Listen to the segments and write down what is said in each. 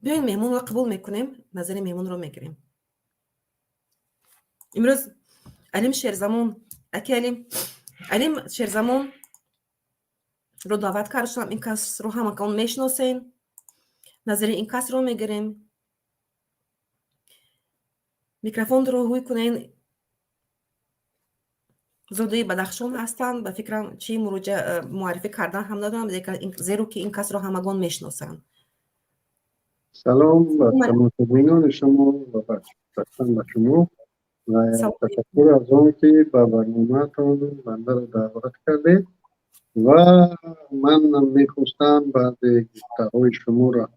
بیاین مهمون رو قبول میکنیم، نظر مهمون رو میگیریم. امروز علیم شیرزمون علیم شیرزمون رو دعوت کردم. این کس رو هم اکان میشناسین، نظر این کس رو میگیریم. میکروفون رو روی کنین. زودی بدخشان هستن، به فکرم چی معرفی کردن هم ندارم، زیرا که این کس رو همگان میشناسن. سلام و متابعین شما و بچه‌ها به شما و تشکر از آن که به برنامه‌تان بنده را دعوت کردید و من میخواستم بعد گفته‌های شما را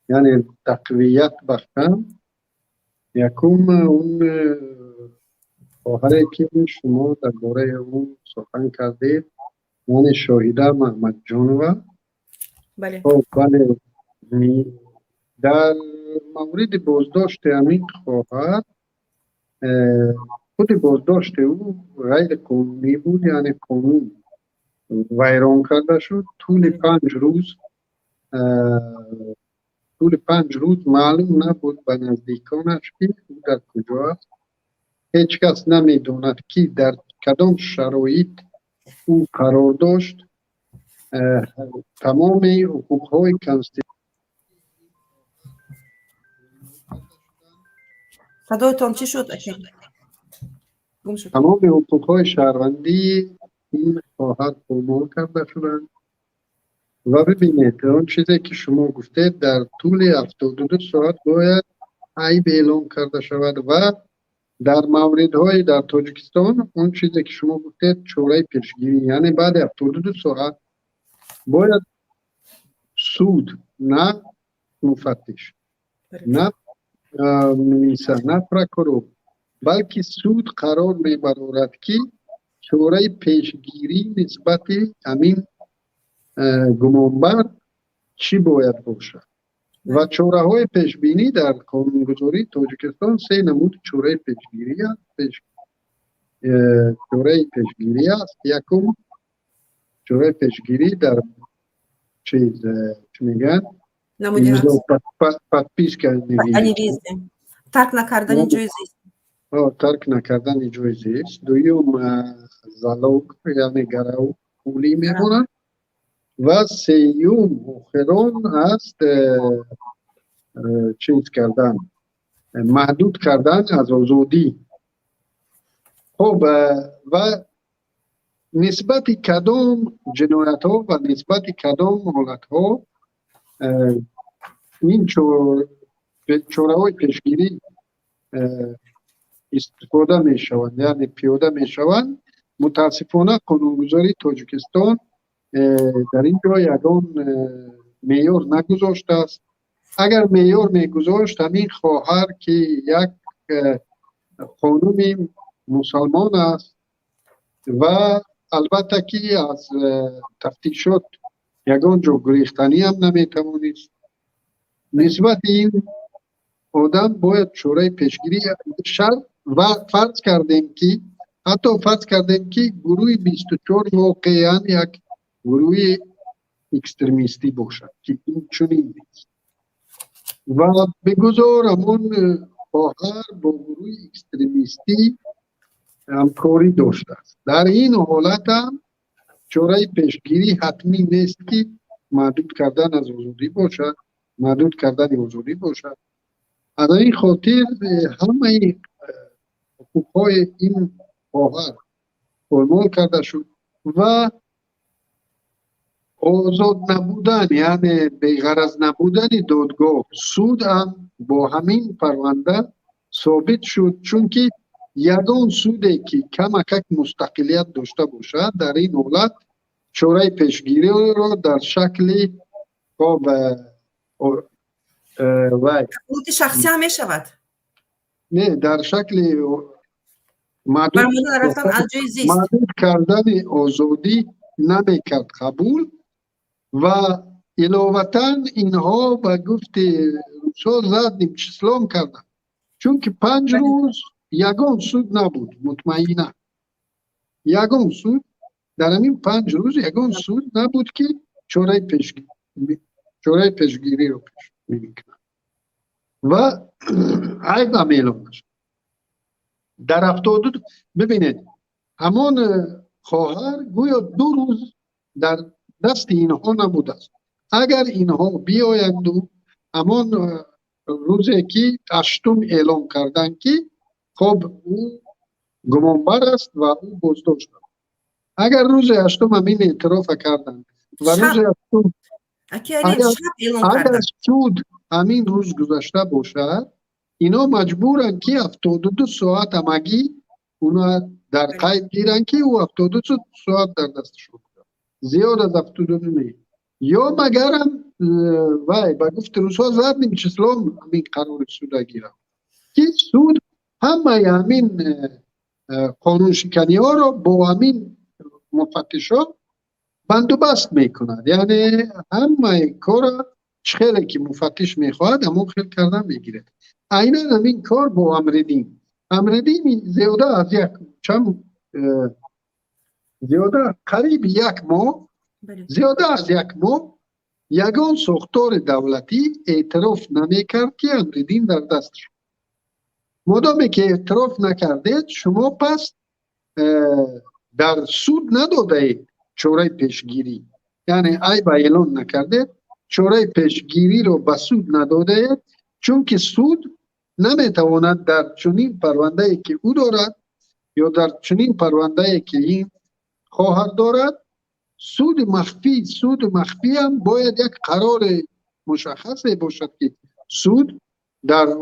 یعنی تقویت بخشم. یکم اون خواهری که شما درباره اون سخن کردید یعنی شاهده محمد جانوه. بله. بله، در مورد بازداشت همین خواهر، خود بازداشت او غیر قانونی بود، یعنی قانون ویران کرده شد. طول 5 روز معلوم نبود به نزدیکانش که او در کجا است. هیچ کس نمیداند که در کدام شرایط او قرار داشت. تمام حقوق‌های کنستیتوشنی صدایتان چی شد؟ تمام حقوق‌های شهروندی این خواهر پایمال کرده شدند. و ببینید اون چیزی که شما گفتید در طول 72 ساعت باید عیب اعلام کرده شود و در موردهای در تاجیکستان اون چیزی که شما گفتید چوره پیشگیری، یعنی بعد 72 ساعت باید سود، نه مفتش، نه مینیسه، نه پرکورو، بلکه سود قرار میبرد که چوره پیشگیری نسبت همین گمانبر چی باید باشد و چوره های پیشبینی در قانونگذاری تاجیکستان 3 نمود چوره پیشگیری است. چوره پیشگیری است. یکم چوره پیشگیری در چیز چی میگن پیش ترک نکردن جایزی است. ترک نکردن جایزی است. دویم زالوگ یعنی گراو پولی میمونن و سیوم آخران است چیز کردن، محدود کردن از آزادی. خب و نسبت کدام جنایت ها و نسبت کدام حالت ها این چوره های پیشگیری استفاده می شوند، یعنی پیاده می شوند. متاسفانه قانونگذاری تاجیکستان در اینجا یگان معیار نگذاشته است. اگر معیار میگذاشت همین خواهر که یک خانم مسلمان است و البته که از تفتیشات یگان جا گریختنی هم نمیتوانست، نسبت این آدم باید چوره پیشگیری شرط و فرض کردیم که گروه 24 واقعا یک گروه اکسترمیستی باشد که این چنین نیست و بگذار همون خواهر با گروه اکسترمیستی همکاری داشته است. در این حالت هم چوره پیشگیری حتمی نیست که محدود کردن از آزادی باشد، محدود کردن آزادی باشد. از این خاطر همه حقوقهای این خواهر پایمال کرده شد و آزاد نبودن یعنی بی‌غرض نبودن دادگاه سود هم با همین پرونده ثابت شد، چون که یگان سودی که کمک مستقلیت داشته باشد در این حالت چوره پیشگیری را در شکل شخصی هم می شود، نه در شکل محدود کردن آزادی نمیکرد قبول و علاوه اینها به گفت روسا زد اسلام کردن، چون که 5 روز یگان سود نبود. مطمئنه یگان سود در همین 5 روز یگان سود نبود که چوره پیشگیری رو پیش میکنن. و عیب هم اعلام نشد. در 72 ببینید همان خواهر گویا 2 روز در دست اینها نبوده است. اگر اینها بیایند و همان روزی که 8 اعلام کردند که خب او گمانبر است و او بازداشت شد، اگر روز 8 همین اعتراف کردند و روز 8 اکیلی شب اعلام اگر کردن. سود همین روز گذشته باشد، اینا مجبورن که 72 ساعت همگی اونا در قید گیرن که او 72 ساعت در دستشون بود. زیاد از 72 نه. یا مگرم وای با گفت روزها زد نمیشه اسلام همین قرار سود گیرن که سود همه همین قانون شکنی ها را با همین مفتش ها بندوبست میکند. یعنی همه کار خیلی که مفتش میخواهد همون خیلی کردن میگیرد. عیناً همین کار با امردین زیاده از زیاده قریب 1 ماه، زیاده از 1 ماه یگان ساختار دولتی اعتراف نمیکرد که امردین در دستش. مادامی که اعتراف نکردید شما پس در سود نداده اید چاره پیشگیری، یعنی عیب اعلان نکرده چاره پیشگیری رو به سود نداده اید، چون که سود نمیتواند در چنین پرونده ای که او دارد یا در چنین پرونده ای که این خواهر دارد سود مخفی هم باید یک قرار مشخص باشد که سود در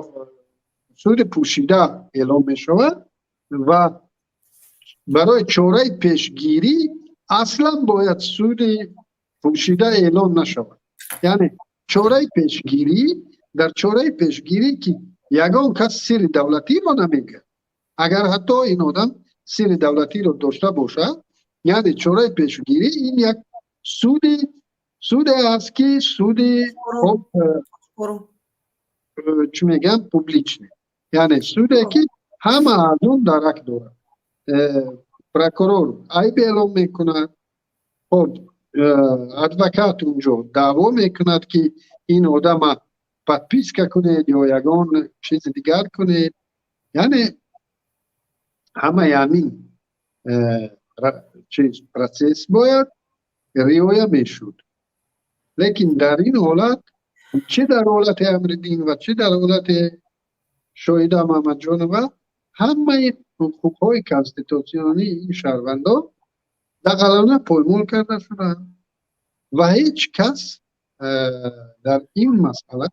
سود پوشیده اعلام می شود و برای چاره پیشگیری اصلا باید سود پوشیده اعلام نشود. یعنی چاره پیشگیری در چاره پیشگیری که یگان کس سر دولتی ما نمیگه، اگر حتی این آدم سر دولتی رو داشته باشد، یعنی چاره پیشگیری این یک سود است که سود چی میگم پوبلیچ نه، یعنی سوده که همه از اون درک دارد. پروکورور عیب اعلام میکند، خود ادوکات اونجا دعوا میکند که این آدم پدپیس کنید یا یگان چیز دیگر کنید، یعنی همه همین چیز پروسس باید رعایت میشد. لیکن در این حالت چه در حالت امردین و چه در حالت شاهده محمد جان و همه حقوقهای کانستیتوسیونی این شهروندا دقیقاً پایمال کرده شدند و هیچ کس در این مسئله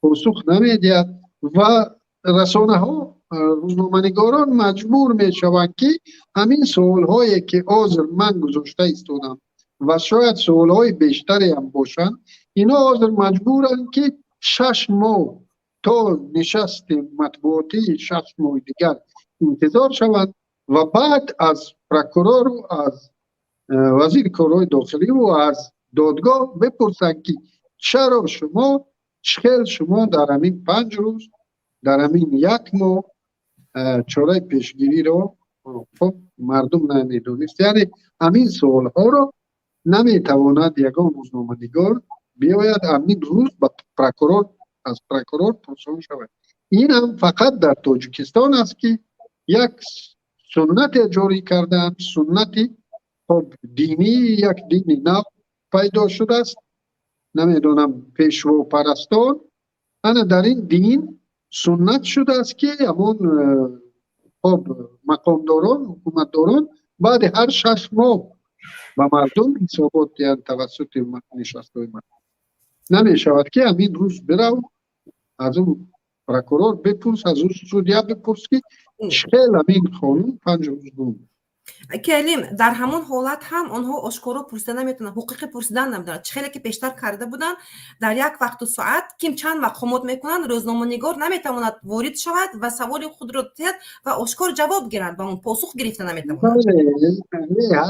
پاسخ نمیدهد و رسانه ها روزنامه‌نگاران مجبور می شوند که همین سوال هایی که حاضر من گذاشته ایستادم و شاید سوال های بیشتری هم باشند، اینا حاضر مجبورند که 6 ماه تا نشست مطبوعاتی 6 ماه دیگر انتظار شوند و بعد از پروکورور و از وزیر کارهای داخلی و از دادگاه بپرسند که چرا شما در همین 5 روز در همین 1 ماه چاره پیشگیری رو خب مردم نمیدونست. یعنی همین سوال ها رو نمیتواند یگان روزنامه‌نگار بیاید همین روز با پروکورور از پروکورور پرسان شود. این هم فقط در تاجیکستان است که یک سنت جاری کردن، سنتی خب دینی، یک دین نو پیدا شده است، نمیدونم پیشوا پرستان، انا در این دین سنت شده است که همون خب مقامداران حکومتداران بعد هر 6 ماه با مردم حسابات دیان توسط نشستهای مردم نمی شود که همین روز برو از اون پروکورور بپرس، از اون سودیا بپرس که چخیل همین قانون 5 روز بود. کلیم در همون حالت هم آنها آشکارا پرسیدن نمیتونن، حقوق پرسیدن نمیدونن، چخیلی که پیشتر کرده بودن در یک وقت و ساعت کیم چند وقت خمود میکنن، روزنامه‌نگار نمیتواند وارد شود و سوال خود را تید و آشکار جواب گیرند و اون پاسخ گرفته نمیتواند.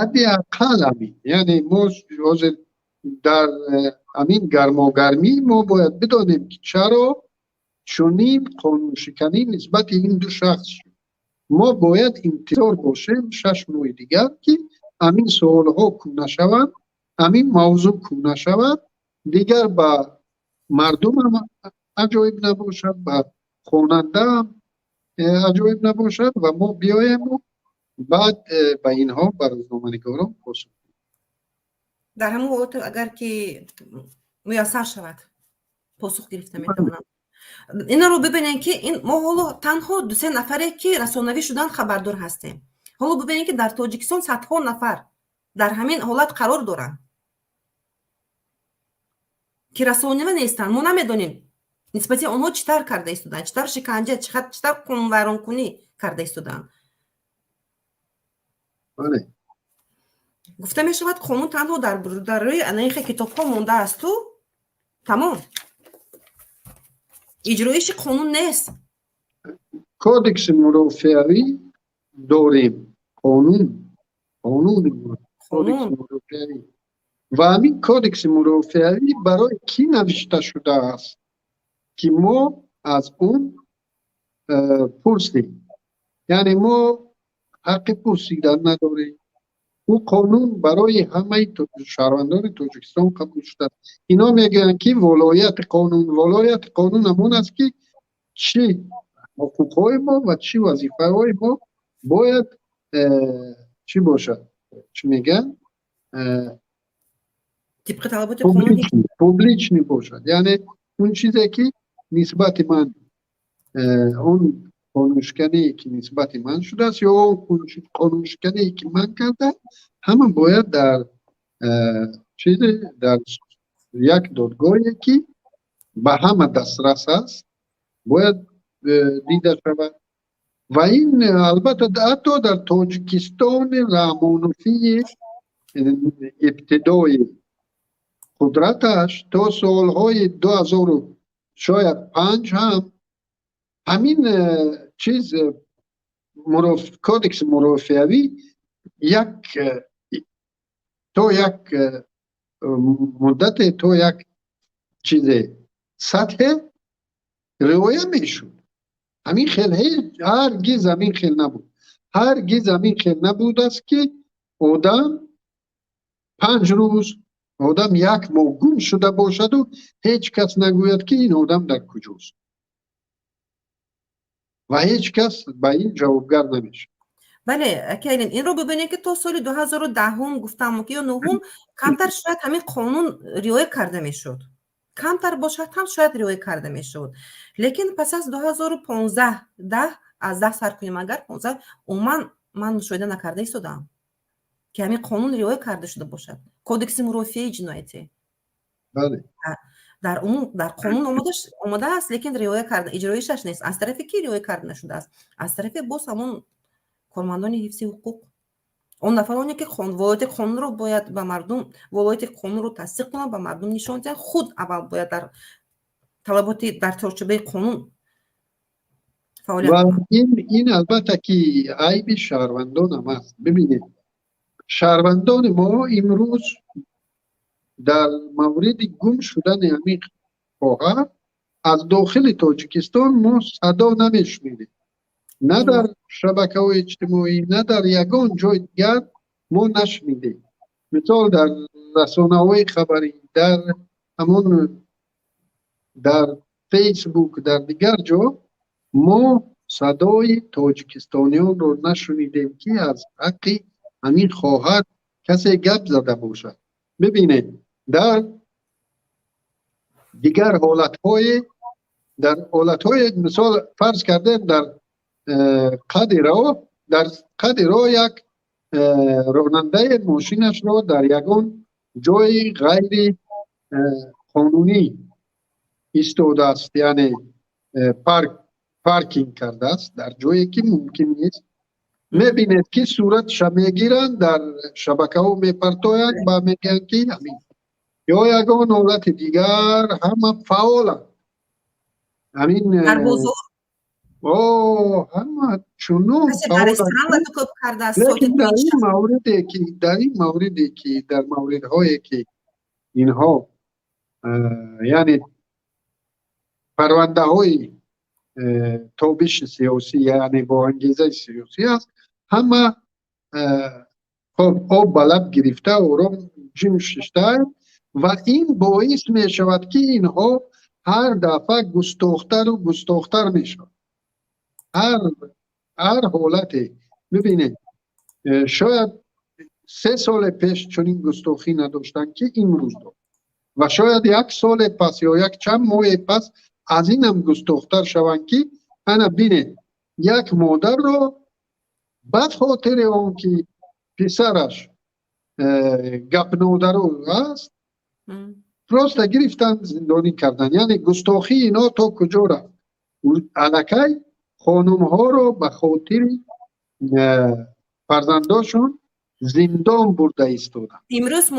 حدی اقل همین، یعنی ما در همین گرماگرمی ما باید بدانیم که چرا چنین قانون شکنی نسبت این دو شخص شد. ما باید انتظار باشیم 6 ماه دیگر که همین سوال ها کنه شود، همین موضوع کنه شود، دیگر با مردم هم عجایب نباشد، به خواننده هم عجایب نباشد و ما بیایم و بعد به اینها به روزنامه‌نگاران پاسخ. در همون وقت اگر که میسر شود پاسخ گرفته میتوانم. اینا رو ببینین که این ما حالا تنها 2-3 نفره که رسانوی شدن خبردار هستیم. حالا ببینین که در تاجیکستان صدها نفر در همین حالت قرار دارن که رسانوی نیستن. ما نمیدونیم نسبت آنها چطور کرده ایستادن، چطور شکنجه، چطور قانون کنی کرده ایستادن. بله. گفته می شود قانون تنها در روی انیخ کتاب ها مونده است و تمام. اجرایش قانون نیست. کودکس مرافعی داریم، قانون کودکس مرافعی و همین کودکس مرافعی برای کی نوشته شده است که ما از اون پرسیم، یعنی ما حق پرسیدن نداریم. او قانون برای همه شهروندان تاجیکستان قبول شده. اینا میگن که ولایت قانون همون است که چی حقوقهای ما و چی وظیفه‌های ما باید چی باشد، چی میگن، طبق طلبات قانونی پوبلیچنی باشد. یعنی اون چیزی که نسبت من اون قانونشکنی که نسبت من شده است یا اون قانونشکنی که من کرده، همه باید در در یک دادگاهی که به همه دسترس است باید دیده شود. و این البته حتی در تاجیکستان رحمانوفی ابتدای قدرتش تا سالهای 2005 هم همین چیز کودکس مرافعی تا یک مدت تا یک چیز سطح رعایت میشد. همین خیلی هرگز همین خیلی نبود. هرگز همین خیلی نبود است که آدم 5 روز، آدم 1 ماه گم شده باشد و هیچ کس نگوید که این آدم در کجاست و هیچ کس به این جوابگر نمیشه. بله اکیلین این رو ببینید که تا سال 2010 گفتم که یا 9 کمتر شاید همین قانون رعایت کرده میشد، کمتر باشد هم شاید رعایت کرده میشد. لیکن پس از 2015 از 10 سر کنیم اگر 15 من مشاهده نکرده ایستادم که همین قانون رعایت کرده شده باشد. کودکس مرافعی جنایتی بله در قانون آماده است لیکن رعایت کرده اجرایشش نیست. از طرف کی رعایت کرده نشده است؟ از طرف باز همون کارمندان حفظ حقوق، اون نفرانی که ولایت قانون رو باید به مردم، ولایت قانون رو تصدیق کنن، به مردم نشون دهن، خود اول باید در طلبات در چارچوب قانون فعالیت کنن. این البته که عیب شهروندان هم است. ببینید شهروندان ما امروز در مورد گم شدن همین خواهر از داخل تاجیکستان ما صدا نمیشنیدیم، نه در شبکه‌های اجتماعی نه در یگان جای دیگر ما نشنیدیم. مثال در رسانه‌های خبری، در همون در فیسبوک، در دیگر جا ما صدای تاجیکستانیان رو نشنیدیم که از حق همین خواهر کسی گپ زده باشد. ببینید در دیگر حالتهای مثال فرض کردیم در قد را یک راننده ماشینش را در یگان جای غیر قانونی ایستاده است، یعنی پارکینگ کرده است در جایی که ممکن نیست. میبینید که صورتش میگیرند، در شبکه ها میپرتاید و میگن که همین یا یگان حالت دیگر همه فعال همین در بزرگ همه چونو فعال است. لیکن در این موردی که در موردهایی که اینها یعنی پرونده های تابش سیاسی یعنی با انگیزه سیاسی است، همه آب بلب گرفته و جیم ششته و این باعث می شود که اینها هر دفعه گستاختر و گستاختر میشد. هر حالتی ببینید شاید 3 سال پیش چنین گستاخی نداشتن که امروز دارن و شاید 1 سال پس یا یک چند ماه پس از این هم گستاختر شوند که انا بینید یک مادر رو به خاطر آن که پسرش گپ نادرو است راست گرفتن زندانی کردن. یعنی گستاخی اینا تا کجا رفت؟ الکی خانم ها رو به خاطر فرزنداشون زندان برده ایستادن. امروز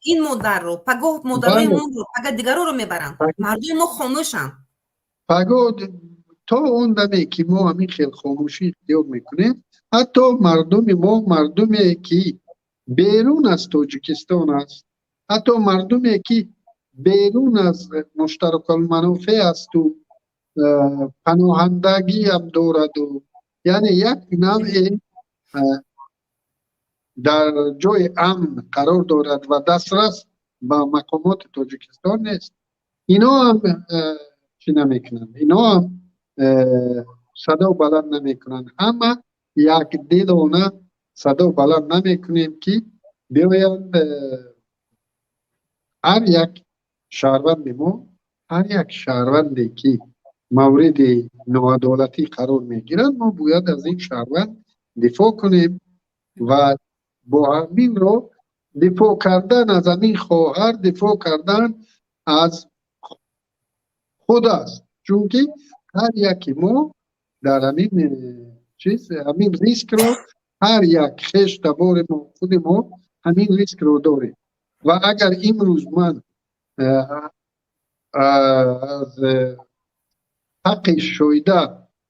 این مادر رو پگاه مادرای ما رو پگاه دیگران رو میبرن، مردم ما خاموشن. پگاه تا اون دمی که ما همین خیلی خاموشی اختیار میکنیم، حتی مردم ما مردمی که بیرون از تاجیکستان است، حتی مردمی که بیرون از مشترک المنافع است و پناهندگی هم دارد و یعنی یک نوع در جای امن قرار دارد و دسترس به مقامات تاجیکستان نیست، اینا هم چی نمیکنند، اینا هم صدا بلند نمیکنند. اما یک دلانه صدا بلند نمیکنیم که بیایند هر یک شهروند ما، هر یک شهروندی که مورد ناعدالتی قرار میگیرند ما باید از این شهروند دفاع کنیم و با همین رو دفاع کردن از همین خواهر دفاع کردن از خود است. چون که هر یکی ما در همین همین ریسک رو هر یک خشت بار ما خود ما همین ریسک رو داریم و اگر امروز من از حق شویده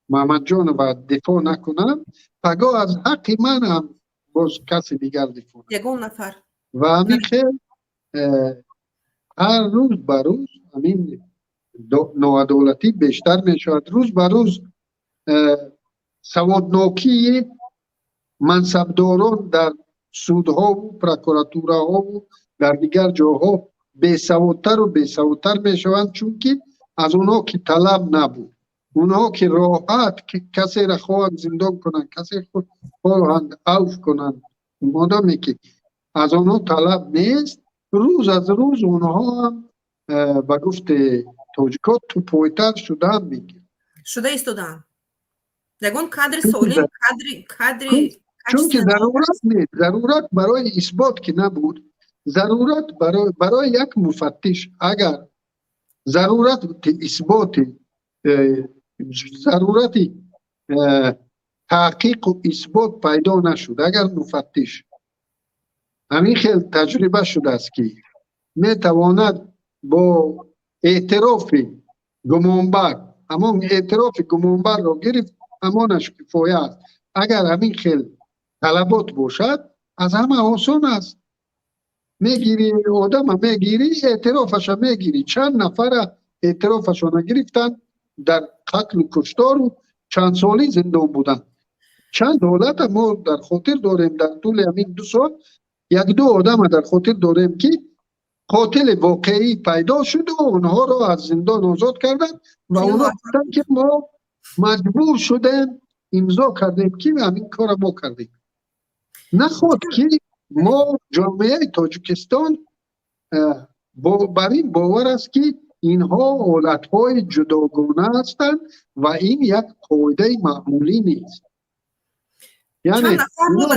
محمد جان و دفاع نکنم، پگاه از حق من هم باز کسی دیگر دفاع یگون نفر و همین خیلی هر روز به روز همین ناعدالتی بیشتر می شود. روز به روز سوادناکی منصبداران در سودها و پروکراتورها و در دیگر جاها بیسوادتر و بیسوادتر می شوند، چون که از اونها که طلب نبود، اونها که راحت که کسی را خواهند زندان کنند، کسی خواهند عفو کنند، مادامی که از اونها طلب نیست، روز از روز اونها هم به گفت توجیکات تو پایتر شدن میگه شده ایستادن یگون کادر سولیم کادری چون که ضرورت نیست، ضرورت برای اثبات که نبود، ضرورت برای یک مفتش اگر ضرورت اثبات ضرورت تحقیق و اثبات پیدا نشد، اگر مفتش همین خیلی تجربه شده است که می تواند با اعتراف گمانبر اما اعتراف گمانبر را گرفت، همانش کفایه است. اگر همین خیلی طلبات باشد از همه آسان است، میگیری آدم میگیری اعترافش میگیری. چند نفر اعترافش نگرفتن در قتل و کشتار و چند سالی زندان بودن. چند حالت ما در خاطر داریم در طول همین 2 سال، 1-2 آدم در خاطر داریم که قاتل واقعی پیدا شد و اونها را از زندان آزاد کردن و اونها گفتن که ما مجبور شدیم امضا کردیم که همین کار ما کردیم. نخواد که ما جامعه تاجیکستان بر این باور است که اینها حالتهای جداگانه هستند و این یک قاعده معمولی نیست. یعنی چند نفر رو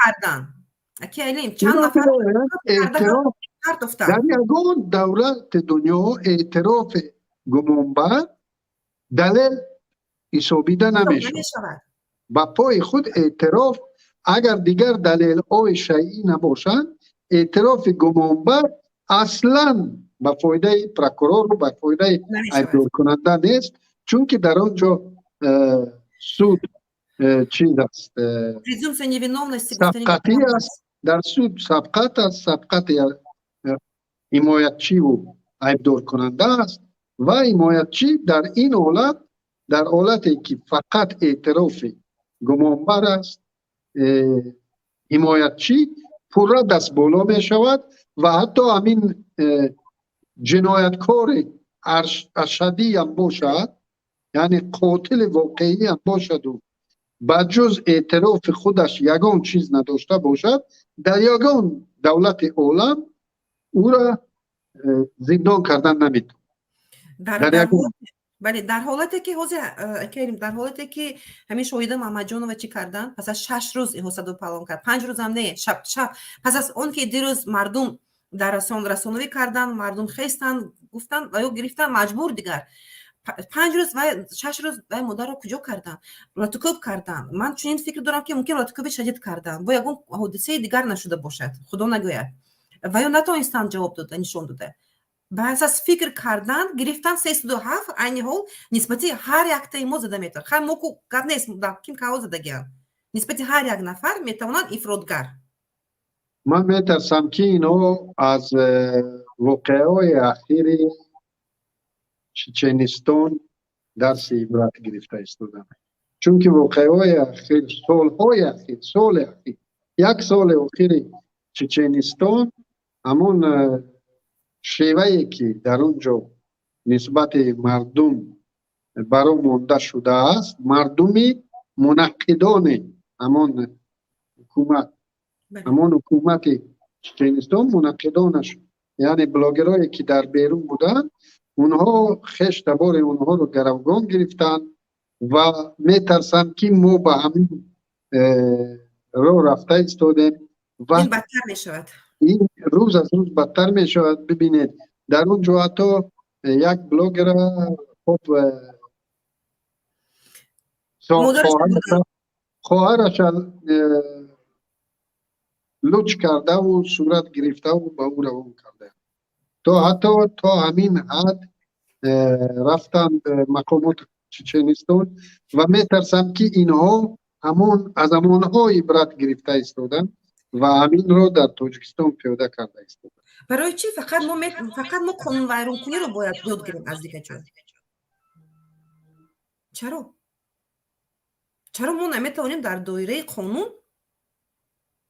کردن چند نفر اعتراف در یگان دولت دنیا اعتراف گمانبر دلیل حسابیده نمیشه. با پای خود اعتراف اگر دیگر دلیل های شیعی نباشند اعتراف گمانبر اصلا به فایده پروکورور و به فایده ایدار کننده نیست، چون که در آنجا سود چیز است، سبقتی است، در سود سبقت است، سبقت حمایتچی و ایدار کننده است و حمایتچی در این حالت، در حالتی که فقط اعتراف گمانبر است، حمایتچی پورا دست بالا می شود و حتی همین جنایتکار اشدی هم باشد، یعنی قاتل واقعی هم باشد و با جز اعتراف خودش یگان چیز نداشته باشد، در یگان دولت عالم او را زندان کردن نمیتونه. در یگان بله در حالتی که کریم در حالتی که همین شاهد محمد جانو چی کردن، پس از 6 روز این حسد پلان کرد، 5 روز هم نه، شب پس از اون که دیروز مردم در رسانه‌ای کردن، مردم خستن گفتن و یا گرفتن مجبور دیگر 5 روز و 6 روز و مادر رو کجا کردن، راتکوب کردن. من چنین فکر دارم که ممکن راتکوب شدید کردن با یگان حادثه دیگر نشده باشد، خدا نگوید، و یا نتونستن جواب داده نشون داده. با اساس فکر کردن گرفتن 307 عین حال نسبتی هر یک تا ما زده میتونه. خیلی موکو گپ نیست در کیم که زده گیان نسبتی هر یک نفر میتونن افرادگر. من میترسم که اینو از واقعه اخیر چچنستان درس عبرت گرفته استودن، چون که واقعه اخیر سال اخیر یک سال اخیر چچنستان همون شیوهی که در اونجا نسبت مردم برای مانده شده است، مردمی منقدان همان حکومت چچنستان منقدانش، یعنی بلاگرایی که در بیرون بودن، اونها خشت بار اونها رو گروگان گرفتن و میترسن که ما به همین رو رفته ایستادیم و این بدتر می شود. این روز از روز بدتر می شود. ببینید در اونجا حتی یک بلاگر خب خواهرش لوچ کرده و صورت گرفته و به او روان کرده، تا همین حد رفتن مقامات چچنستان و میترسم که اینها از همانها عبرت گرفته ایستادن و همین رو در تاجیکستان پیاده کرده ایستادن. برای چی فقط ما قانون ویران کنی رو باید یاد گیریم از دیگه جا؟ چرا ما نمیتونیم در دایره قانون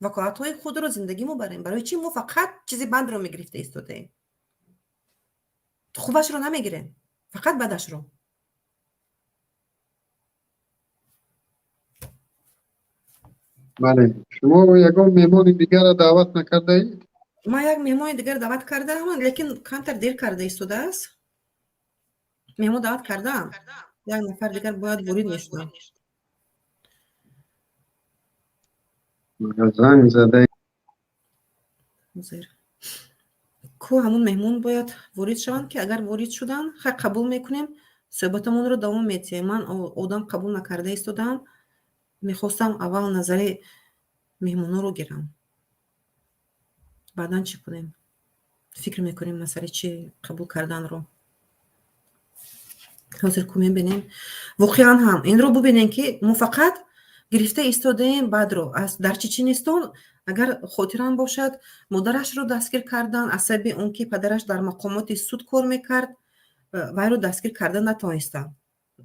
وکالت‌های خود رو زندگی ما بریم؟ برای چی ما فقط چیزی بند رو میگرفته ایستاده ایم؟ خوبش رو نمیگیریم، فقط بدش رو. بله، شما یکم مهمان دیگر را دعوت نکرده اید؟ ما یک مهمان دیگر دعوت کردم، لیکن کمتر دیر کرده ایستاده است. مهمان دعوت کردم، یک نفر دیگر باید ورود میشدم. زنگ زده کو همون مهمون باید ورود شوند که اگر ورود شدن خیلی قبول میکنیم، صحبتمون رو دوام میتیم. من آدم قبول نکرده ایستادم، میخواستم اول نظر مهمونا رو گیرم، بعدن چی کنیم؟ فکر میکنیم مسئله چی قبول کردن رو. حاضر کنیم ببینیم واقعا هم این رو ببینیم که ما فقط گرفته ایستادیم. بعد رو از در چچنستان اگر خاطران باشد مادرش رو دستگیر کردن، عصبی اون که پدرش در مقامات سود کار میکرد وای رو دستگیر کردن نتونستن،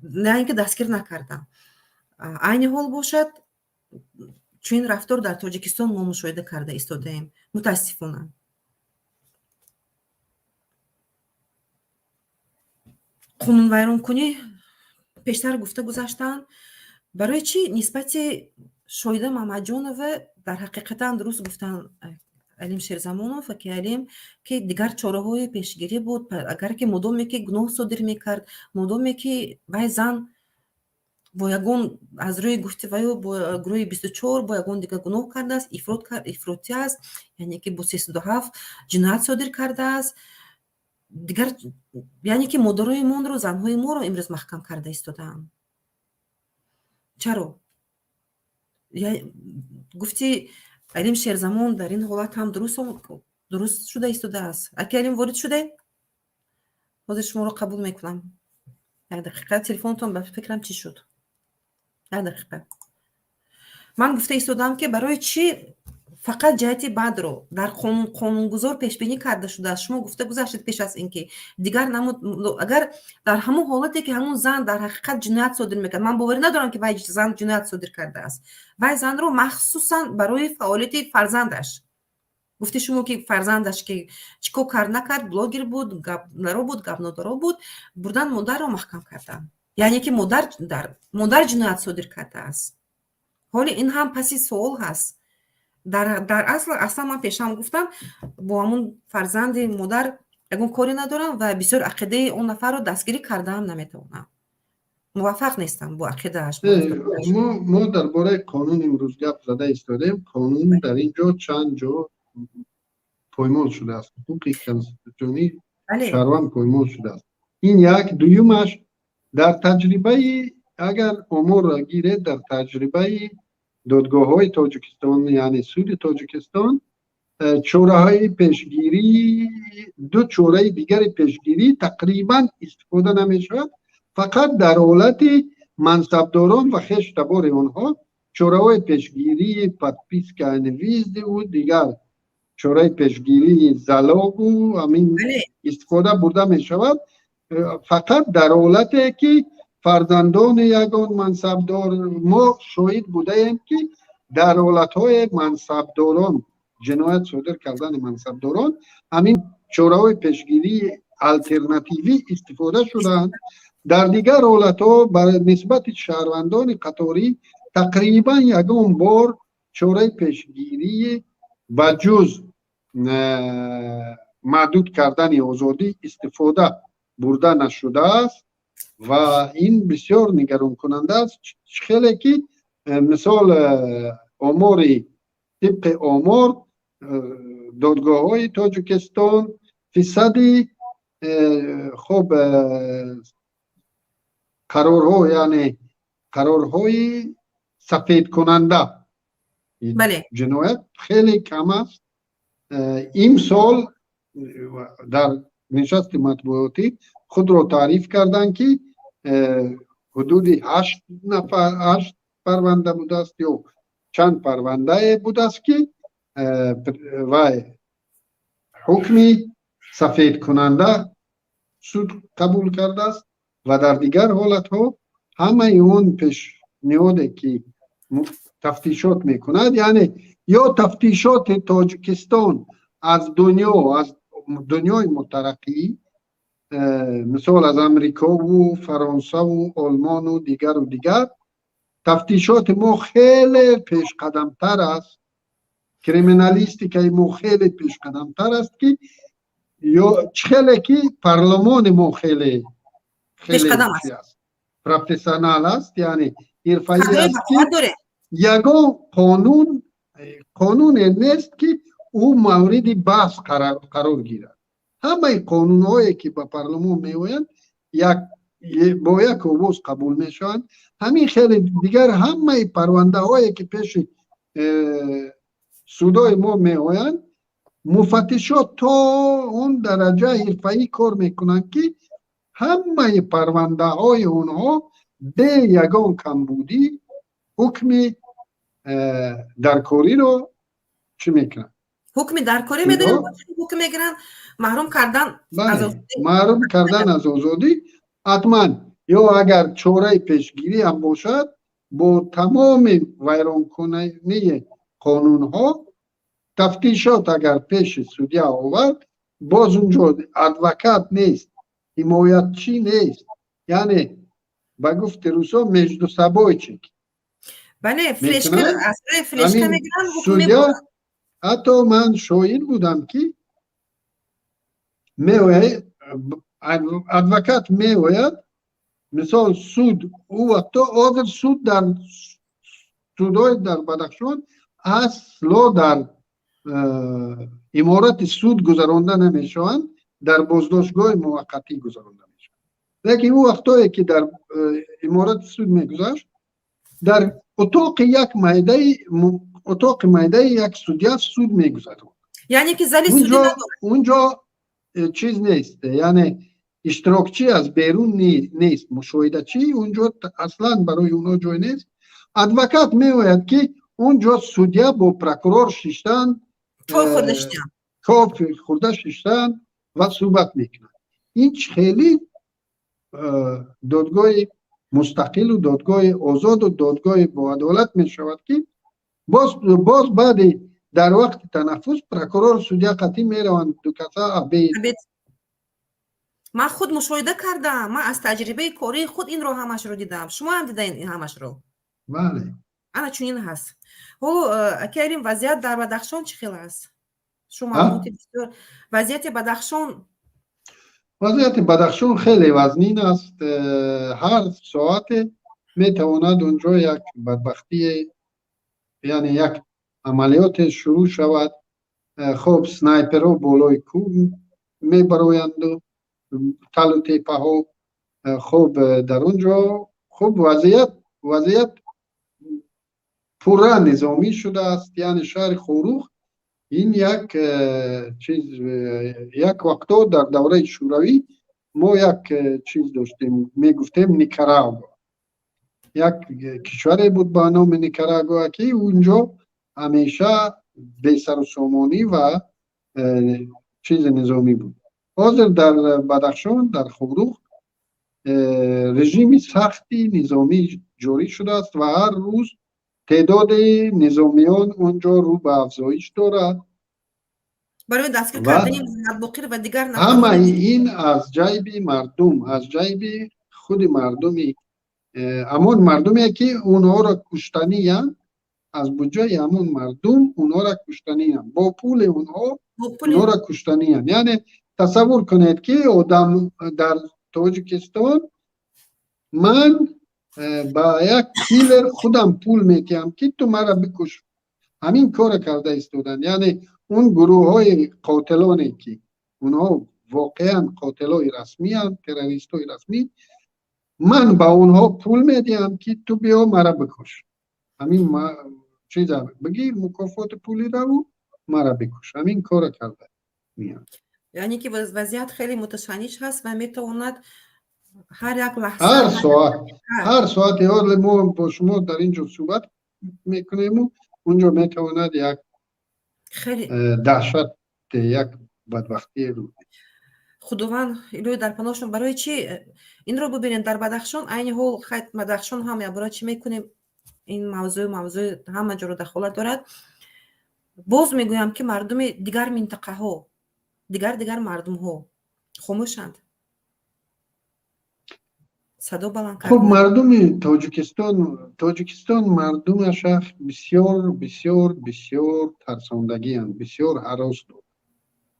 نه اینکه دستگیر نکردن. عین حال باشد چون رفتار در تاجیکستان ما مشاهده کرده ایستادیم متاسفانه. قانون ویران کنی پیشتر گفته گذاشتن. برای چی نسبت شاهد محمد جانو در حقیقتا درست گفتن علیم شیرزمانوف که علیم که دیگر چاره‌های پیشگیری بود. اگر که مدامی که گناه صادر میکرد، مدامی که وای زن با یگون از روی گفته وای با گروه 24 با یگون دیگه گناه کرده است، افراطی است، یعنی که با 307 جنایت صادر کرده است دیگر، یعنی که مادرای ما رو، زنهای ما رو امروز محکم کرده ایستادن. چرا؟ گفتی علیم شیرزمان در این حالت هم درست شده ایستاده است. اگه علیم وارد شده حاضر شما رو قبول میکنم. یک دقیقه تلفنتون به فکرم چی شد؟ یک دقیقه. من گفته ایستادم که برای چی فقط جهتی بد رو در قانونگذار پیش بینی کرده شده است. شما گفته گذاشتید پیش از اینکه دیگر اگر در همون حالتی که همون زن در حقیقت جنایت صادر میکرد، من باور ندارم که وای زن جنایت صادر کرده است، وای زن رو مخصوصا برای فعالیت فرزندش گفتی شما که فرزندش که چیکار کرد نکرد، بلاگر بود، گپ نرو بود، گپ ندارو بود، بردن مادر رو محکم کردن. یعنی که مادر جنایت صادر کرده است. حالا این هم پسی سوال هست. در اصلا من پیشم گفتم با همون فرزند مادر اگه کاری ندارم و بسیار عقیده اون نفر رو دستگیری کردم نمیتونم. موافق نیستم با عقیده‌اش. ما درباره قانون امروز گپ زده ایستادیم. قانون در اینجا چند جا پایمال شده است. حقوق کنستیتوشنی شهروند پایمال شده است. این یک. دویمش در تجربه اگر امور را گیره در تجربه دادگاه های تاجیکستان یعنی سود تاجیکستان چوره های پیشگیری دو چوره دیگر پیشگیری تقریبا استفاده نمی شود. فقط در حالت منصبداران و خشتبار آنها چوره های پیشگیری پدپیس که نویزده و دیگر چوره پیشگیری زلاق و همین استفاده برده می شود. فقط در حالتی که فرزندان یگان منصبدار ما شاهد بوده ایم که در حالتهای منصبداران جنایت صادر کردن منصبداران همین چوره های پیشگیری الترناتیوی استفاده شدند. در دیگر حالتها برای نسبت شهروندان قطاری تقریبا یگان بار چوره پیشگیری و جز محدود کردن آزادی استفاده برده نشده است و این بسیار نگران کننده است. خیلی که مثال آمار طبق آمار دادگاه های تاجیکستان فیصدی خب قرارها یعنی قرارهای سفید کننده جنایت خیلی کم است. این سال در نشست مطبوعاتی خود را تعریف کردند که حدود 8 پرونده بوده است یا چند پرونده بوده است که و حکمی سفید کننده سود قبول کرده است و در دیگر حالت ها همه اون پیشنهادی که تفتیشات میکند یعنی یا تفتیشات تاجیکستان از دنیای مترقی مثال از امریکا و فرانسه و آلمان و دیگر تفتیشات ما خیلی پیش قدم تر است. کریمینالیستی که ما خیلی پیش قدم تر است که یا خیلی که پارلمان ما خیلی پیش قدم است، پروفسیونال است یعنی حرفه‌ای است که یگان قانون نیست که او مورد بحث قرار گیرد. همه قانون هایی که به پارلمان میآیند با یک آواز قبول میشوند. همین خیلی دیگر همه پرونده هایی که پیش سودای ما میآیند مفتشات تا اون درجه حرفه‌ای کار میکنند که همه پرونده های اونها به یگان کمبودی حکم درکاری رو چی میکنن؟ حکم درکاری میدن، حکم میگیرن محروم کردن از آزادی. محروم کردن از آزادی. حتما یا اگر چوره پیشگیری هم باشد با تمام ویران کننده قانون ها تفتیشات اگر پیش سودیا آورد باز اونجا ادوکات نیست، حمایتچی نیست، یعنی با گفت روسا مجد و سبای چک. بله فلشکه میگیرن حکم میبرن. حتی من شاهد بودم که ادوکات میوید مثال سود او وقتا آدر سود در سودای در بدخشان اصلا در امارت سود گذرانده نمیشوند، در بازداشتگاه موقتی گذرانده میشوند. لیکن او وقتایی که در امارت سود میگذاشت در اتاق میده یک سودیا سود میگذارد. یعنی که زلی سودی نداره. اونجا چیز نیست، یعنی اشتراکچی از بیرون نیست، مشاهده چی اونجا اصلا برای اونا جای نیست. ادوکات میوید که اونجا سودیا با پروکورور ششتن خورده ششتن و صحبت میکنن. این خیلی دادگاه مستقل و دادگاه آزاد و دادگاه با عدالت میشود که باز بعد در وقت تنفس پروکورور سودیا قطعی میروند دو کسا عبید. من خود مشاهده کردم، من از تجربه کاری خود این رو همش رو دیدم. شما هم دیدین این همش رو؟ بله. انا چنین هست. کریم وضعیت در بدخشان چه خیلی است؟ شما معلومات بسیار وضعیت بدخشان. وضعیت بدخشان خیلی وزنین است. هر ساعت میتواند اونجا یک بدبختی، یعنی یک عملیات شروع شود. خب سنایپرها بالای کوه میبرویند و تل و تیپه ها. خب در اونجا خب وضعیت پورا نظامی شده است. یعنی شهر خوروخ این یک چیز، یک وقتا در دوره شوروی ما یک چیز داشتیم میگفتیم نیکاراگوآ. یک کشوری بود با نام نیکاراگوآ که اونجا همیشه بی سر و سامانی و چیز نظامی بود. حاضر در بدخشان در خوروخ رژیم سختی نظامی جاری شده است و هر روز تعداد نظامیان اونجا رو به افزایش دارد. برای دستگیر کردن نبوقیر و دیگر همه این از جیب مردم، از جیب خود مردمی، همون مردمی که اونها را کشتنی هم، از بودجه همون مردم اونها را کشتنی هم، با پول اونها را کشتنی هم. یعنی تصور کنید که آدم در تاجیکستان من با یک کیلر خودم پول میتیم که تو مرا بکش. همین کار کرده ایستادن. یعنی اون گروه های قاتلانی که اونها واقعا قاتل های رسمی هم، تروریست های رسمی، من با اونها پول میدیم که تو بیا مرا بکش. همین چیز بگیر مکافات پولی رو مرا بکش. همین کار کرده میاد. یعنی که وضعیت خیلی متشنج هست و میتواند هر یک لحظه هر ساعت حال ما با شما در اینجا صحبت میکنیم، اونجا میتواند یک خیلی دهشت، یک بدبختی رو. خداوند الهی در پناهشون. برای چی این رو ببینید در بدخشان عین حال خیلی بدخشان هم یا برای چی میکنیم این موضوع همه جا رو دخالت دارد. باز میگویم که مردم دیگر منطقه ها، دیگر مردم ها خاموشند. صدا بلند کردن. خب مردم تاجیکستان مردمش بسیار بسیار بسیار ترساندگی هستند، بسیار هراس دارند.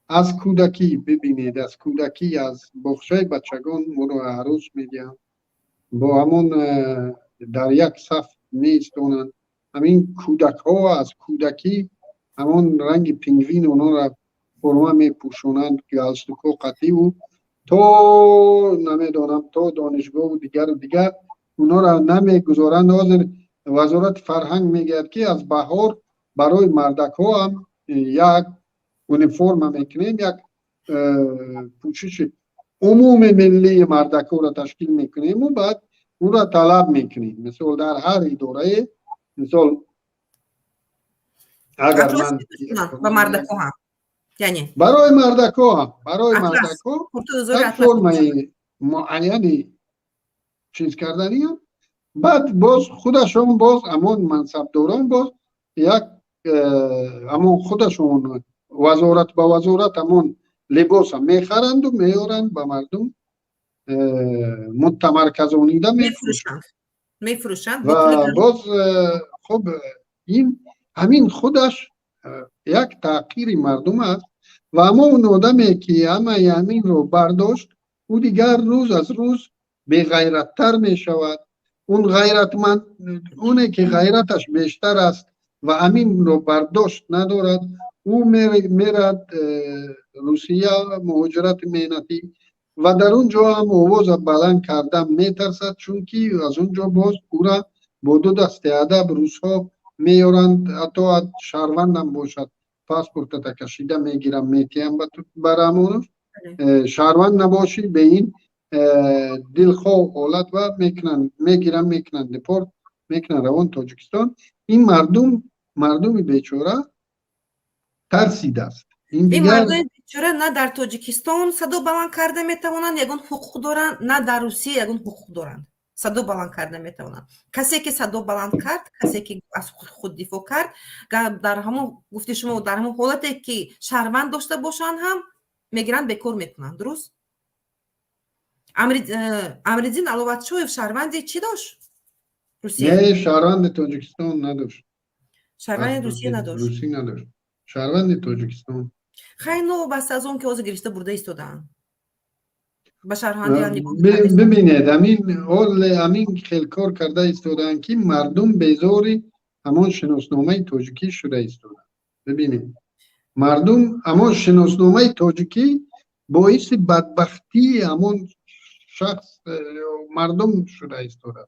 از کودکی ببینید، از کودکی از بخشای بچگان ما رو هراس میدن، با همون در یک صف میستونند. همین کودک ها از کودکی همون رنگ پینگوین اونا را فرما میپوشونند که از تو قطعی و تو نمیدونم تو دانشگاه و دیگر اونا را نمیگذارند. حاضر وزارت فرهنگ میگه که از بهار برای مردک ها هم یک اونیفرم میکنیم، یک پوشش عموم ملی مردک ها را تشکیل میکنیم و بعد اون را طلب میکنیم. مثلا در هر اداره، مثلا اگر من با مردک ها هم، یعنی برای مردک ها یک فرم معینی چیز کردنی هم. بعد باز خودشون باز همون منصبداران باز یک همون خودشون وزارت با وزارت همون لباس هم میخرند و میارند به مردم متمرکزانیده میفروشند و باز خب این همین خودش یک تحقیر مردم است و اما اون آدمی که همه همین رو برداشت او دیگر روز از روز بی غیرت‌تر می شود. اون غیرتمند، اونه که غیرتش بیشتر است و همین رو برداشت ندارد، او میرد روسیه مهاجرت مهنتی و در اونجا هم آواز بلند کردن میترسد، چون که از اونجا باز او را با دو دست ادب روس ها میارند. حتی شهروند هم باشد پاسپورت کشیده میگیرم میتیم برامون، شهروند نباشی به این دلخواه حالت و میگیرن دپورت میکنن روان تاجیکستان. این مردم بیچاره ترسیده است. این مردم بیچاره نه در تاجیکستان صدا بلند کرده میتوانند یگان حقوق دارند، نه در روسیه یگان حقوق دارند. صدا بلند کرد نمیتونن. کسی که صدا بلند کرد، کسی که از خود دفاع کرد، در همون گفتی شما در همون حالتی که شهروند داشته باشن هم میگیرن بکار میکنن. درست؟ امرالدین علوتشویف شهروندی چی داشت؟ روسیه. نه، شهروند تاجیکستان نداشت. شهروند روسیه نداشت. روسی نداشت. شهروند تاجیکستان. خیلی نو بس از اون که اوز گرفته برده ایستادن. به شهروندی هم نگاه ببینید همین خیلی کار کرده ایستادن که مردم بیزاری همون شناسنامه تاجیکی شده ایستادن. ببینید مردم همون شناسنامه تاجیکی باعث بدبختی همون شخص مردم شده ایستادن.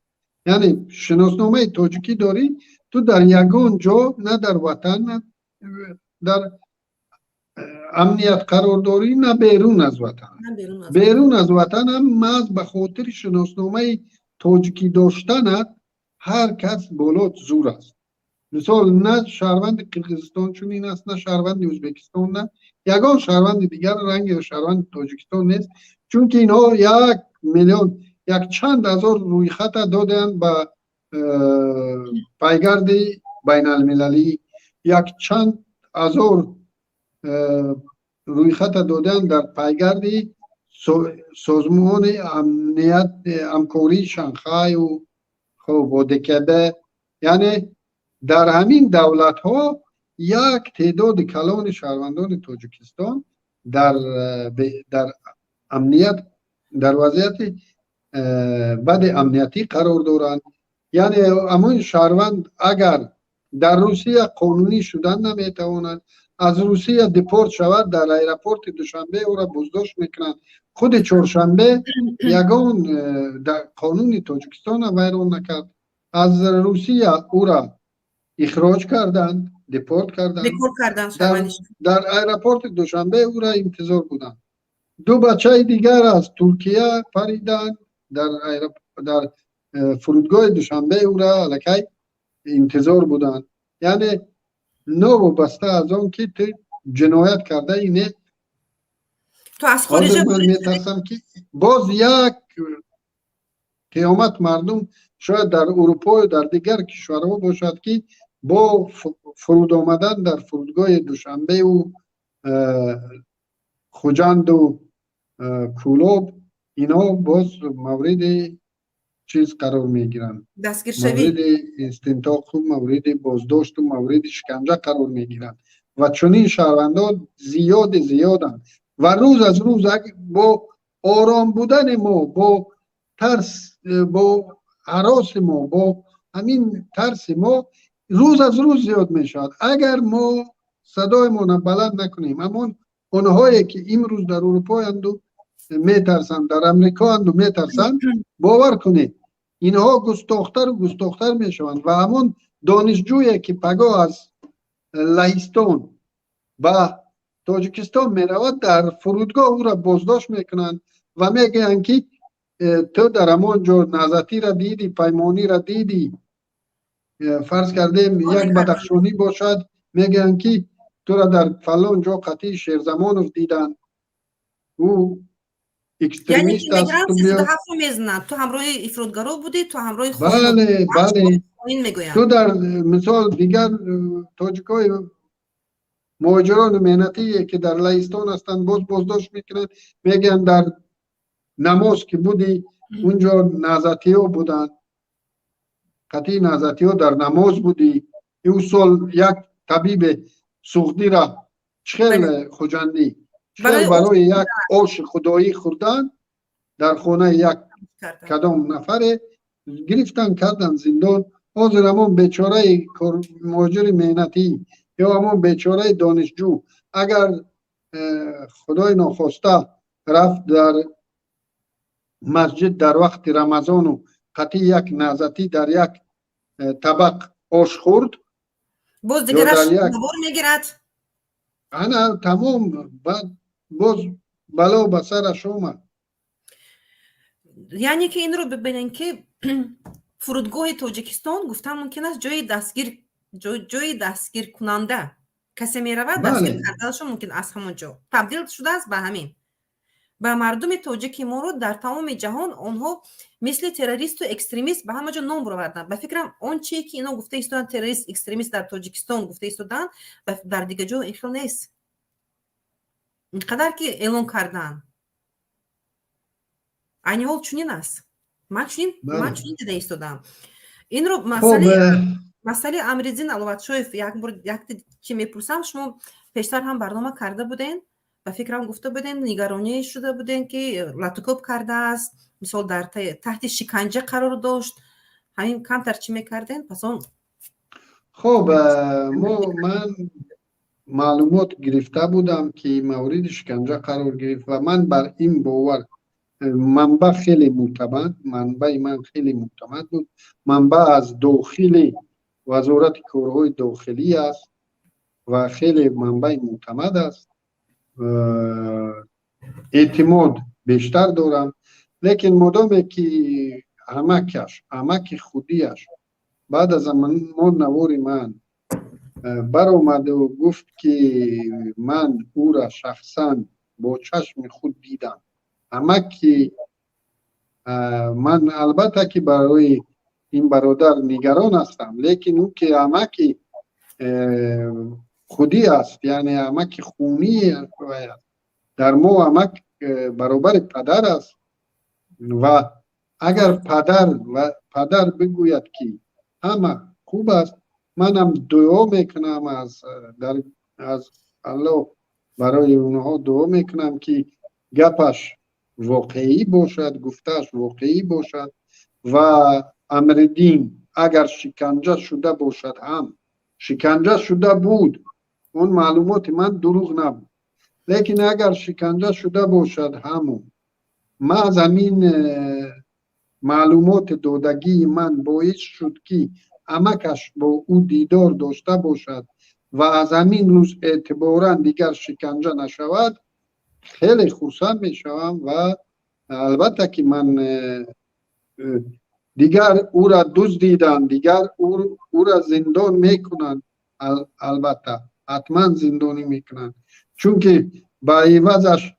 یعنی شناسنامه تاجیکی داری تو در یگان جا، نه در وطن، نه در امنیت قرار داری، نه بیرون از وطن. بیرون از وطن هم محض به خاطر شناسنامه تاجیکی داشتن هر کس بالات زور است. مثال نه شهروند قرقیزستان چنین است، نه شهروند ازبکستان، نه یگان شهروند دیگر رنگ شهروند تاجیکستان نیست. چون که اینها 1 میلیون چند هزار روی خط دادن به پیگرد بین المللی، چند هزار روی خط دادن در پیگرد سازمان امنیت همکاری شانگهای و خب دکده. یعنی در همین دولت ها یک تعداد کلان شهروندان تاجیکستان در امنیت در وضعیت بد امنیتی قرار دارند. یعنی همون شهروند اگر در روسیه قانونی شدن نمیتوانند، از روسیه دیپورت شود، در ایرپورت دوشنبه او را بازداشت میکنند. خود چهارشنبه یگان در قانون تاجیکستان ویران نکرد، از روسیه او را اخراج کردند، دیپورت کردند. در ایرپورت دوشنبه او را انتظار بودند. 2 بچه دیگر از ترکیه پریدند، در فرودگاه دوشنبه او را الکی انتظار بودند. یعنی نو بسته از اون که تو جنایت کرده اینه. تو از خارج من میترسم که باز یک قیامت مردم شاید در اروپا و در دیگر کشورها باشد که با فرود آمدن در فرودگاه دوشنبه و خوجند و کولوب اینا باز مورد چیز قرار میگیرن، مورد استنطاق و مورد بازداشت و مورد شکنجه قرار میگیرن. و چنین شهروندان زیادن و روز از روز با آرام بودن ما، با ترس، با هراس ما، با همین ترس ما روز از روز زیاد میشد. اگر ما صدای ما بلند نکنیم، همون اونهایی که امروز در اروپا اندو میترسن، در امریکا اندو میترسن، باور کنید اینها گستاختر میشوند. و همون دانشجویی که پگاه از لهستان و تاجیکستان میرود در فرودگاه او را بازداشت میکنند و میگن که تو در همون جا نازتی را دیدی، پیمانی را دیدی، فرض کردیم یک بدخشانی باشد، میگن که تو را در فلان جا قطعی شیرزمانوف دیدن، او اکستریمیست است. تو همراه افرادگرا بودی، تو همراه بله تو در مثال دیگر تاجیکای مهاجران مهنتی که در لهستان هستند بازداشت میکنن، میگن در نماز که بودی اونجا نازتی ها بودن، قطعی نازتی ها در نماز بودی. این سال یک طبیب سوختی را چخل خوجندی برای یک آش خدایی خوردن در خانه یک کدام نفره گرفتن کردن زندان. حاضر همون بیچاره مهاجر مهنتی یا همون بیچاره دانشجو اگر خدای ناخواسته رفت در مسجد در وقت رمضان و قطعی یک نازتی در یک طبق آش خورد، باز دیگرش نبور میگیرد. انا تمام باز بلا به سرش اومد. یعنی که این رو ببینن که فرودگاه تاجیکستان گفتم ممکن است جای دستگیر کننده کسی می رود دستگیر کردنشون ممکن از همون جا تبدیل شده است به همین. و مردم تاجیک ما رو در تمام جهان آنها مثل تروریست و اکستریمیست به همه جا نام بردن. به فکرم اون چیزی که اینا گفته ایستادن تروریست اکستریمیست در تاجیکستان گفته ایستادن در دیگه جا اینطور نیست. اینقدر که اعلام کردن عین حال چنین است. من چنین دیده ایستادم. این رو مسئله امریزین البته شویف یک چی میپرسم، شما پیشتر هم برنامه کرده بودین و فکرم گفته بودین نگرانی شده بودین که لاتوکوب کرده است، مثلا در تحت شکنجه قرار داشت، همین کمتر چی میکردین؟ پس اون خب من معلومات گرفته بودم که مورد شکنجه قرار گرفت و من بر این باور، منبع من خیلی معتمد بود. منبع از داخل وزارت کارهای داخلی است و خیلی منبع معتمد است، اعتماد بیشتر دارم. لیکن مدام که عمک خودیش بعد از زمان نوار من برآمد و گفت که من او را شخصا با چشم خود دیدم، عمک من البته که برای این برادر نگران هستم، لیکن او که عمک خودی است، یعنی عمک خونی در ما عمک برابر پدر است و اگر پدر بگوید که همه خوب است، منم دعا میکنم از الله برای اونها دعا میکنم که گپش واقعی باشد، گفتش واقعی باشد و امردین اگر شکنجه شده باشد هم شکنجه شده بود، اون معلومات من دروغ نبود، لیکن اگر شکنجه شده باشد همون ما از همین معلومات دادگی من باعث شد که عمکش با او دیدار داشته باشد و از همین روز اعتبارا دیگر شکنجه نشود، خیلی خرسند می شوم و البته که من دیگر او را دزدیدن، دیگر او را زندان میکنن، البته حتما زندانی میکنن، چون که با عوضش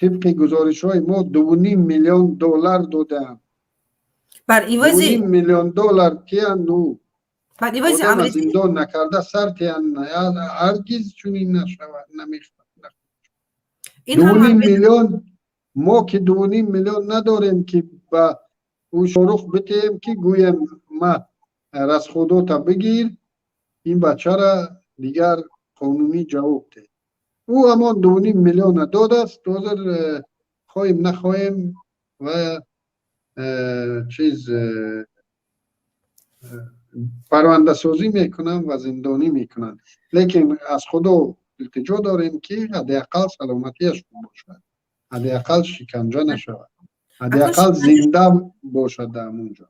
طبق گزارش های ما 2.5 میلیون دلار دادن. بر عوض 2.5 میلیون دلار تیانو بر عوض امریزی زندان نکرده سر تیان هرگز چنین نشود، نمیخواد. 2.5 میلیون ما که 2.5 میلیون نداریم که با او شاروخ بتیم که گویم ما رسخوداتا بگیر این بچه را دیگر قانونی جواب ده. او اما 2.5 میلیون داده است، دوزر خواهیم نخواهیم و چیز پرونده سازی میکنن و زندانی میکنن، لیکن از خدا التجا داریم که حداقل سلامتیش باشد، حداقل شکنجه نشود، حداقل زنده باشد در اونجا.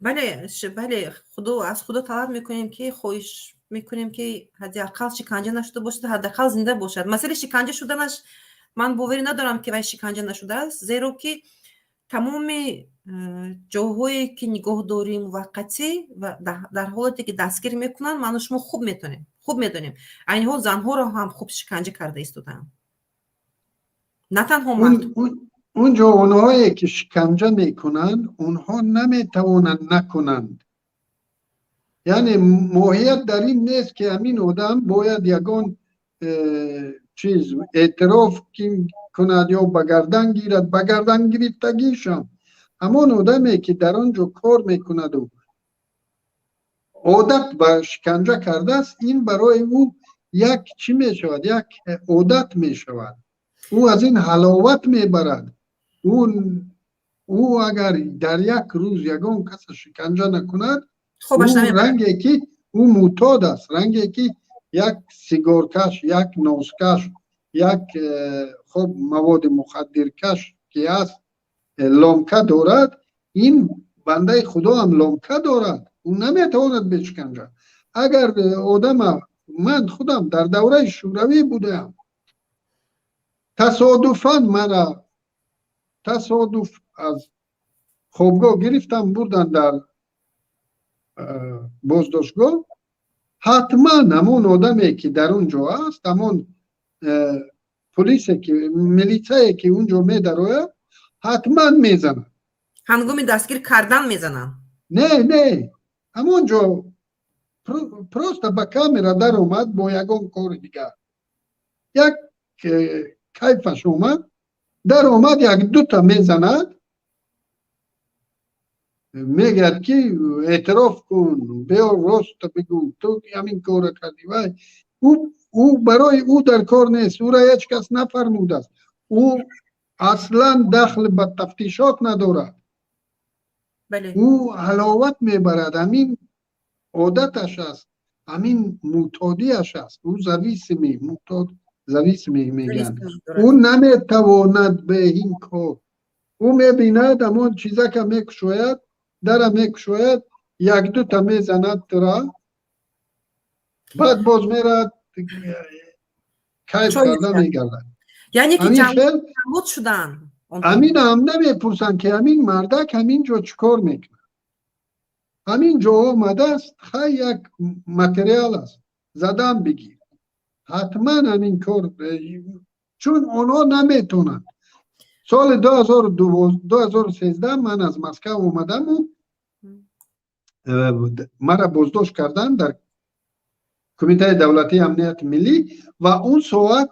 بله خدا از خدا طلب میکنیم که خواهش میکنیم که حداقل شکنجه نشده باشد، حداقل زنده باشد. مسئله شکنجه شدنش من باوری ندارم که وای شکنجه نشده است، زیرا که تمام جاهایی که نگاهداری موقتی و در حالتی که دستگیر میکنن من و شما خوب میدونیم این ها زنها را هم خوب شکنجه کرده ایستادن، نه تنها مرد. اونجا اونهایی که شکنجه میکنن اونها نمیتوانند نکنند، یعنی موهیت در این نیست که همین آدم باید یگان چیز اعتراف کند یا بگردن گیرد، بگردن گرفتگیشم همون آدمی که در آنجا کار میکند و عادت به شکنجه کرده است، این برای او یک چی میشود، یک عادت میشود، او از این حلاوت میبرد. او اگر در یک روز یگان کس شکنجه نکند، او رنگی که او معتاد است، رنگی که یک سیگارکش، یک نوزکش، یک خب مواد مخدرکش که است لامکه دارد، این بنده خدا هم لامکه دارد، او نمیتواند بشکنجه. اگر آدم، من خودم در دوره شوروی بودم، تصادف از خوابگاه گرفتم بردن در بازداشتگاه، حتما همون آدمی که در اونجا است، همون پلیسی که میلیتایی که اونجا میدروه حتما میزنن. هنگام دستگیر کردن میزنن. نه همونجا پروست با کامera در اومد با یگان کار دیگر یک کیفش اومد در اومد یک دوتا میزند میگه که اعتراف کن بیا راست بگو تو همین کار کردی وای او برای او در کار نیست او را هیچ کس نفرموده است او اصلا دخل به تفتیشات ندارد بله. او علاوت میبرد همین عادتش است همین معتادیش است او زویسمی معتاد زویسمی میگن او نمیتواند به این کار او میبیند همون چیزا که میکشوید در میکشوید یک دو تا میزند را بعد باز میرد کیف کرده میگردد یعنی که همین جمعوت شدن همین هم نمیپرسن که همین مردک همین جا چکار میکنه همین جا آمده است خیلی یک متریال است زدن بگیر حتما همین کار چون اونا نمیتونن سال 2013 من از مسکو اومدم و مرا بازداشت کردن در کمیته دولتی امنیت ملی و اون ساعت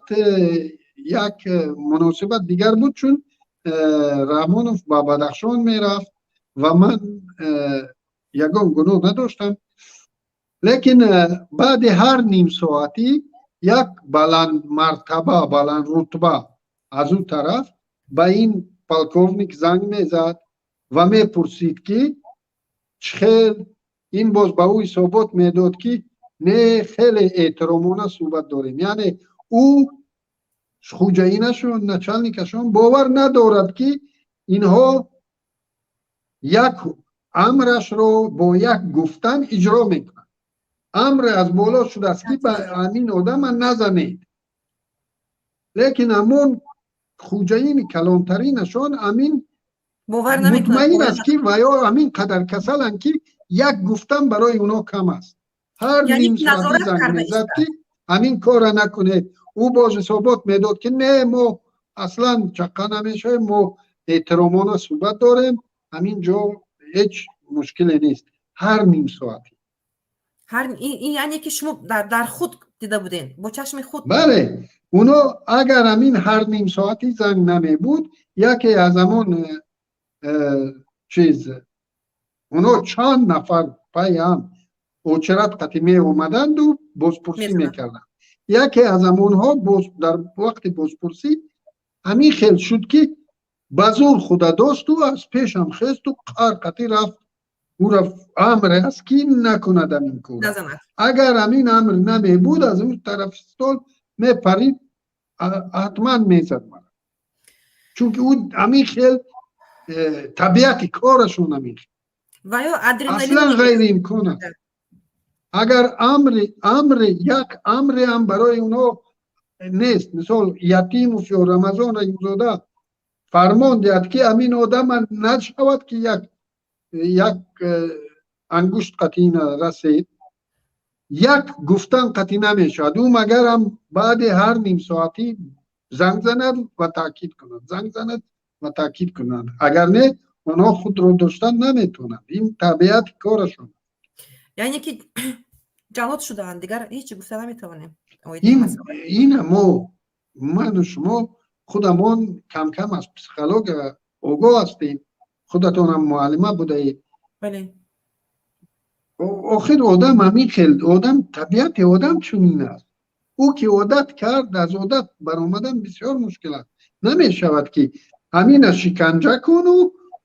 یک مناسبت دیگر بود چون رحمانوف با بدخشان میرفت و من یگان گناه نداشتم لیکن بعد هر نیم ساعتی یک بلند مرتبه بلند رتبه از اون طرف به این پالکوونیک زنگ میزد و میپرسید که چخیر این باز به او ثابت میداد که نه خیلی احترامانه صحبت داریم یعنی او خوجاینشون نچلنیکشون باور ندارد که اینها یک امرش رو با یک گفتن اجرا میکنن امر از بالا شده است که به همین آدم نزنید لیکن همون خوجاین کلانترینشون همین مطمئن است که و یا همین قدر کسلن که یک گفتن برای اونا کم است هر نیم ساعتی زنگ میزد که همین کار نکنید او باز ثابت میداد که نه ما اصلا چقه نمیشه ما احترامانه صحبت داریم همین جا هیچ مشکلی نیست هر نیم ساعتی این یعنی که شما در خود دیده بودین با چشم خود بله اونا اگر همین هر نیم ساعتی زنگ نمی بود یکی از همون چیز اونا چند نفر پای هم اوچرت قطیمه اومدند و بازپرسی میکردن یکی از همونها در وقت بازپرسی همین خیل شد که بزور خدا داشت و از پیش هم خست و قرقتی رفت او رفت امر است که نکند همین کار اگر همین امر نمی بود از اون طرف استال می پرید حتما می زد من چون که او همین خیل طبیعت کارشون همین اصلا غیر امکان است اگر امر یک امر هم برای اونا نیست مثال یتیم و فی رمضان ایمزاده فرمان دید که همین آدم نشود که یک انگشت قطعی رسید یک گفتن قطعی نمیشد او مگر هم بعد هر نیم ساعتی زنگ زند و تاکید کند زنگ زند و تاکید کند اگر نه اونا خود رو داشتن نمیتونند این طبیعت کارشون یعنی که جواد شدن دیگر هیچی گفته نمیتونیم این من و شما خودمون کم کم از پسیکولوژی آگاه هستیم خودتون هم معلمه بوده اید بله آخر آدم همین خیلی آدم طبیعت آدم چنین است او که عادت کرد از عادت برآمدن بسیار مشکل است نمی شود که همین شکنجه کن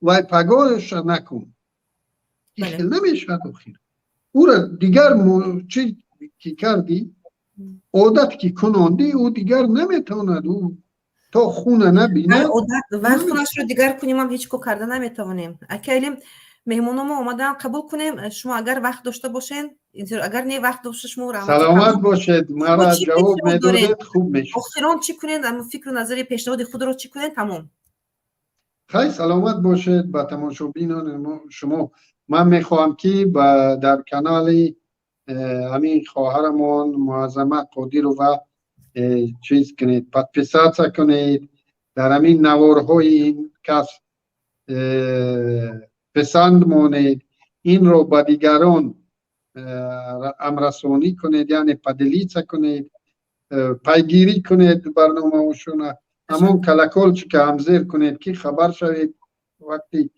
و پگاهش نکن این خیلی نمی شود آخر او را دیگر چی که کردی عادت که کناندی او دیگر نمیتواند او تا خونه نبینه و خونش رو دیگر کنیم هم هیچ کو کرده نمیتوانیم اکیلیم مهمونم اومدن قبول کنیم شما اگر وقت داشته باشین اگر نه وقت داشته شما سلامت باشید مرا جواب میدادید خوب میشه اخیران چی کنین اما فکر و نظر پیشنهاد خود رو چی کنین تمام خیلی سلامت باشید با تماشابینان شما من میخواهم که در کانال همین خواهرمان معظمه قادر و چیز کنید، پادپیساچا کنید در همین نوارهای این کس پسند مونید، این رو با دیگران امرسانی کنید، یعنی پدلیچه کنید، پیگیری کنید برنامه هاشون، همون کلکل که همزیر کنید که خبر شوید وقتی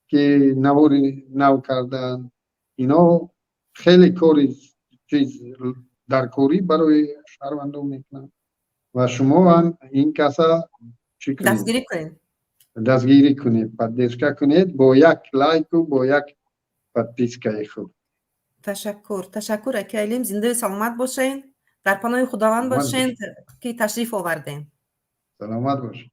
که نواری نو کردن. اینا خیلی کاری چیز در کوری برای شهروندان میکنن و شما هم این کسا چی کنید؟ دستگیری کنید. دستگیری کنید، پدیشکا کنید با یک لایک و با یک پدپیسکای خوب. تشکر اکیلیم، زنده سلامت باشین، در پناه خداوند باشین که تشریف آوردین. سلامت باشین.